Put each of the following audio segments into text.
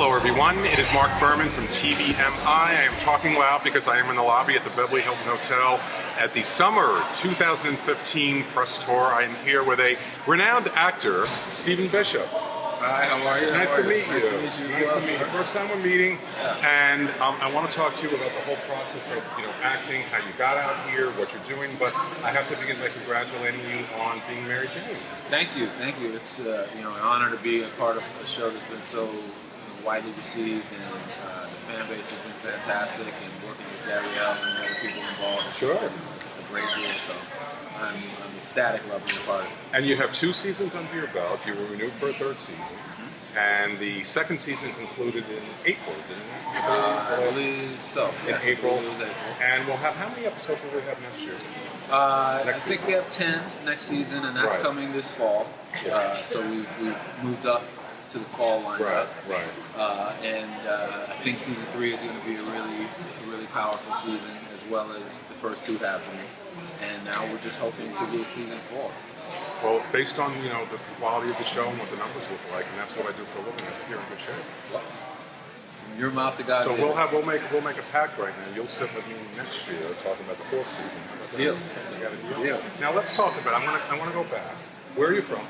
Hello everyone, it is Mark Berman from TVMI. I am talking loud because I am in the lobby at the Beverly Hilton Hotel at the Summer 2015 press tour. I am here with a renowned actor, Stephen Bishop. Hi, how are you? Nice to meet you. Nice to meet you. Nice to meet you. First time we're meeting, and I want to talk to you about the whole process of acting, how you got out here, what you're doing. But I have to begin by congratulating you on being married to me. Thank you. It's an honor to be a part of a show that's been so widely received, and the fan base has been fantastic. And working with Gabrielle and the other people involved, Sure, it's been a great deal. So I'm ecstatic about being a part of it. And you have 2 seasons under your belt. You were renewed for a 3rd season. And the 2nd season concluded in April, didn't it? I believe so. In Yes, April. it was April. And we'll have, how many episodes will we have next year? I think we have 10 next season, and that's Right. coming this fall. Yeah. So we've moved up to the fall lineup. Right. And I think season 3 is going to be a really powerful season, as well as the first 2 have been. And now we're just hoping to get season 4. Well, based on the quality of the show and what the numbers look like, and that's what I do for a living, I think you're in good shape. Well, from your mouth to God's So ear. we'll make a pact right now. You'll sit with me next year talking about the 4th season. Deal. We got a deal. Now let's talk about. I want to go back. Where are you from?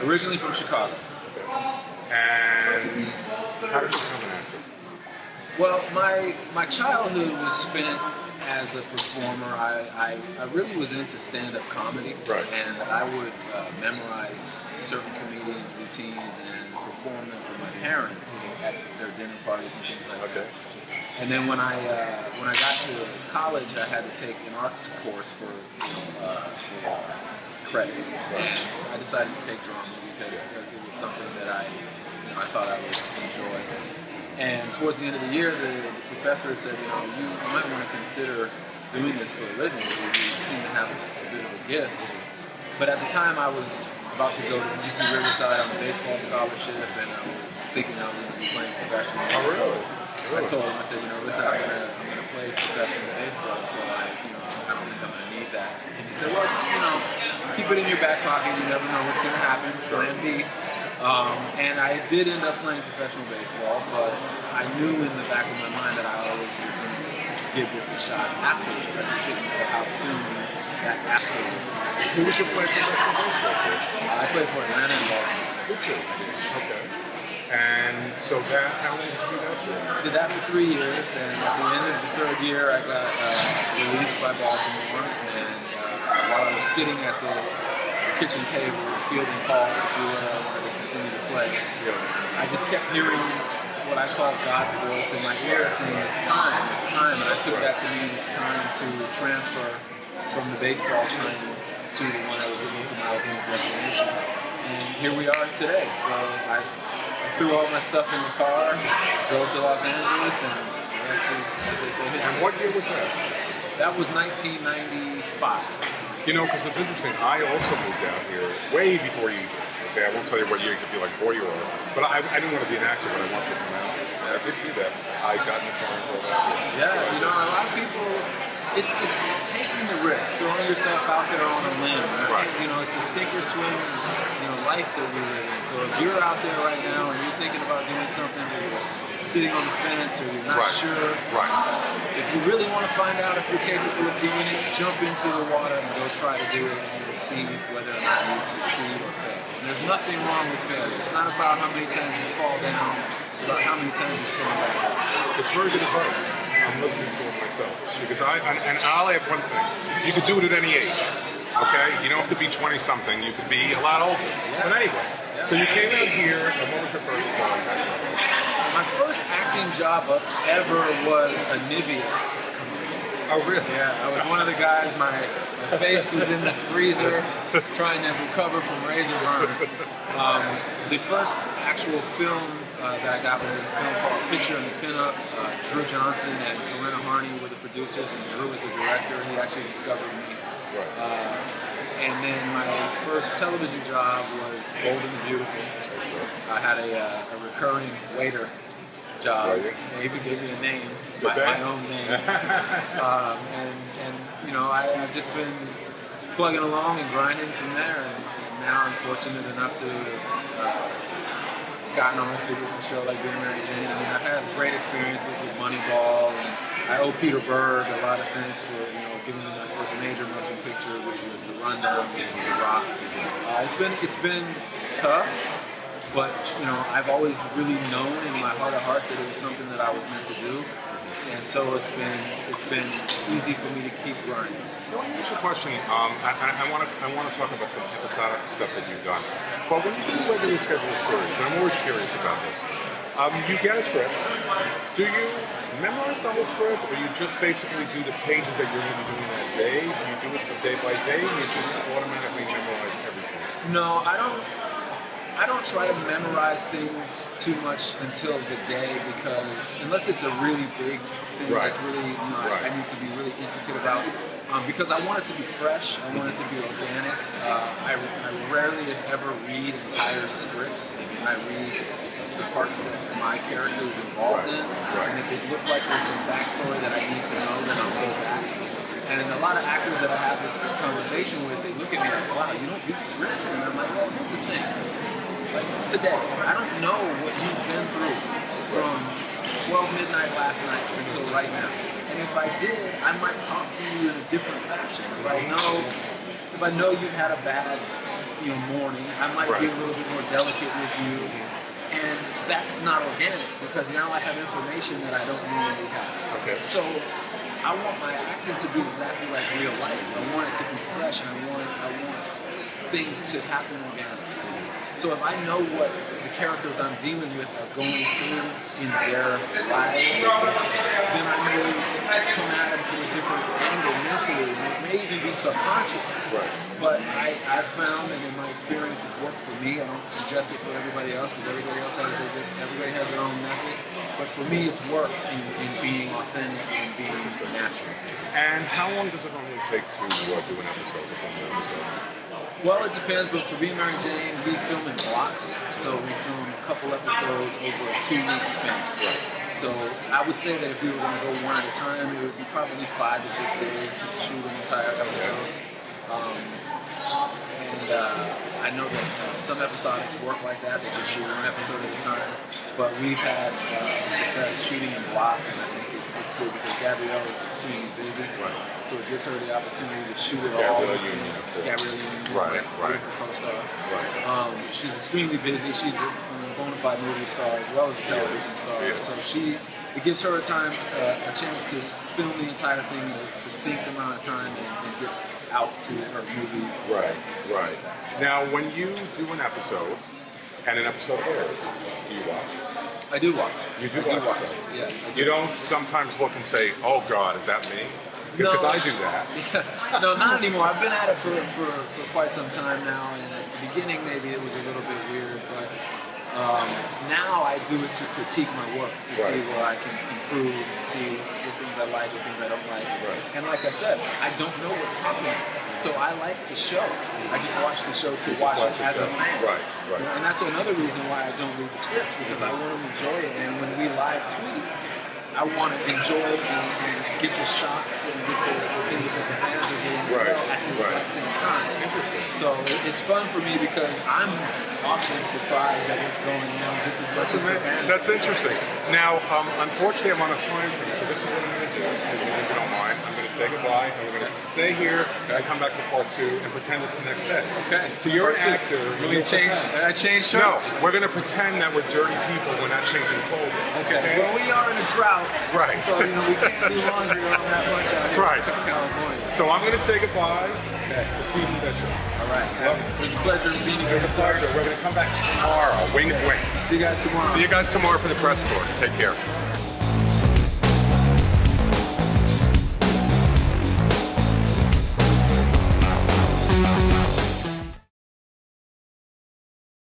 Originally from Chicago. Okay. And how did you become an actor? Well, my childhood was spent as a performer. I really was into stand-up comedy, Right. and I would memorize certain comedians' routines and perform them for my parents at their dinner parties and things like that. And then when I got to college, I had to take an arts course for credits, and so I decided to take drama because it was something that I thought I would enjoy. And towards the end of the year, the professor said, you might want to consider doing this for a living. You seem to have a bit of a gift. But at the time, I was about to go to UC Riverside on a baseball scholarship, and I was thinking I was going to be playing professional. Oh, really? I told him, I said, listen, I'm gonna play professional baseball, so I don't think I'm gonna need that. And he said, well, just keep it in your back pocket. You never know what's gonna happen. Plan B. And I did end up playing professional baseball, but I knew in the back of my mind that I always was gonna give this a shot afterwards. I just didn't know how soon that afterwards. Who was your play professional baseball for? I played for Atlanta and Baltimore. Good too. Okay. And so how long did you do that for? Did that for 3 years, and at the end of the 3rd year, I got released by Baltimore. And while I was sitting at the kitchen table, fielding calls to see whether I wanted to continue to play, I just kept hearing what I call God's voice in my ear saying, "It's time, it's time." And I took that to mean it's time to transfer from the baseball train to the one that would get me to my ultimate destination. And here we are today. So I threw all my stuff in the car, drove to Los Angeles, and the rest is, as they say, history. And what year was that? That was 1995. Because it's interesting. I also moved out here way before you did. Okay, I won't tell you what year because you're like 4 year old. But I didn't want to be an actor, but I wanted to come out here. And I did do that. I got in the car and drove out here. Yeah, a lot of people. It's taking the risk, throwing yourself out there on a limb. Right. It's a sink or swim, life that we live in. So if you're out there right now and you're thinking about doing something, or you're sitting on the fence, or you're not sure, if you really want to find out if you're capable of doing it, jump into the water and go try to do it, and you'll see whether or not you succeed or fail. And there's nothing wrong with failure. It's not about how many times you fall down. It's about how many times you stand back. It's very good advice. I'm listening to it myself. Because I'll add one thing. You could do it at any age. Okay? You don't have to be 20-something. You could be a lot older. But anyway, so you came out here, and what was your first job? My first acting job ever was a Nivea commercial. Oh, really? Yeah, I was one of the guys, my face was in the freezer trying to recover from razor burn. The first actual film that I got was a film called Picture in the Pinup. Drew Johnson and Corinna Harney were the producers, and Drew was the director. He actually discovered me. And then my first television job was Bold and the Beautiful. I had a recurring waiter job. They even gave me a name, my own name. I've just been plugging along and grinding from there. And now I'm fortunate enough to gotten onto a show like Being Mary Jane. I mean, I've had great experiences with Moneyball, and I owe Peter Berg a lot of thanks for giving me my first major motion picture, which was The Rundown, The Rock. It's been tough, but I've always really known in my heart of hearts that it was something that I was meant to do, and so it's been easy for me to keep grinding. So let me ask you a question. I want to talk about some episodic stuff that you've done. But when you do regularly scheduled series, and I'm always curious about this, you get a script. Do you memorize the whole script, or you just basically do the pages that you're going to be doing that day? Do you do it from day by day, and you just automatically memorize everything? No, I don't try to memorize things too much until the day, because unless it's a really big thing that's really I need to be really intricate about. Because I want it to be fresh, I want it to be organic. I rarely, if ever, read entire scripts. I read the parts that my character is involved in, and if it looks like there's some backstory that I need to know, then I'll go back. And a lot of actors that I have this conversation with, they look at me like, wow, you don't read scripts? And I'm like, well, here's the thing. Like today, I don't know what you've been through from 12 midnight last night until right now. And if I did, I might talk to you in a different fashion. If I know you've had a bad morning, I might be a little bit more delicate with you. And that's not organic, because now I have information that I don't normally have. Okay. So I want my acting to be exactly like real life. I want it to be fresh, and I want things to happen organically. So if I know what the characters I'm dealing with are going through in their lives, then I may come at them from a different angle mentally, and it may even be subconscious. Right. But I've found, and in my experience, it's worked for me. I don't suggest it for everybody else, because everybody has their own method. But for me, it's worked in being authentic and being natural. And how long does it normally take to do an episode? Well, it depends, but for Being Mary Jane, we film in blocks, so we film a couple episodes over a 2-week span. Right. So I would say that if we were going to go one at a time, it would be probably 5 to 6 days to shoot an entire episode. I know that some episodics work like that, they just shoot one episode at a time, but we've had success shooting in blocks, and I think it's good because Gabrielle is extremely busy. Right. So it gives her the opportunity to shoot it all. Gabrielle Union, right. co-star. Right. She's extremely busy. She's a bona fide movie star as well as a television star. Yeah. So it gives her a chance to film the entire thing in a succinct amount of time and get out to her movie. Right. Now, when you do an episode and an episode airs, do you watch? I do watch. You do watch. Yes. I do. You don't sometimes look and say, "Oh God, is that me?" Because I do that. Yeah. No, not anymore. I've been at it for quite some time now, and at the beginning maybe it was a little bit weird, but now I do it to critique my work, to see where I can improve, see what things I like, what things I don't like. Right. And like I said, I don't know what's happening, so I like the show. I just watch the show to watch it as a fan. Right. And that's another reason why I don't read the scripts, because I want to enjoy it, and when we live tweet, I want to enjoy it and get the shocks and get the things that the fans are getting at the exact same time. So it's fun for me because I'm often surprised at what's going on just as much as the fans. That's interesting. Now, unfortunately, I'm on a time frame, so this is what I'm going to do. If you don't mind, I'm going to say goodbye, and we're going to stay here and come back to part 2 and pretend it's the next day. Okay. So you're an actor. I change shirts? No, we're going to pretend that we're dirty people. We're not changing clothing. Okay. Well, we are in a drought. Right. So, we can't do laundry on that much out here in California. So I'm going to say goodbye to Stephen Bishop. All right. It was a pleasure being here. It's a pleasure. We're going to come back tomorrow. Wing. See you guys tomorrow. See you guys tomorrow for the press tour. Take care.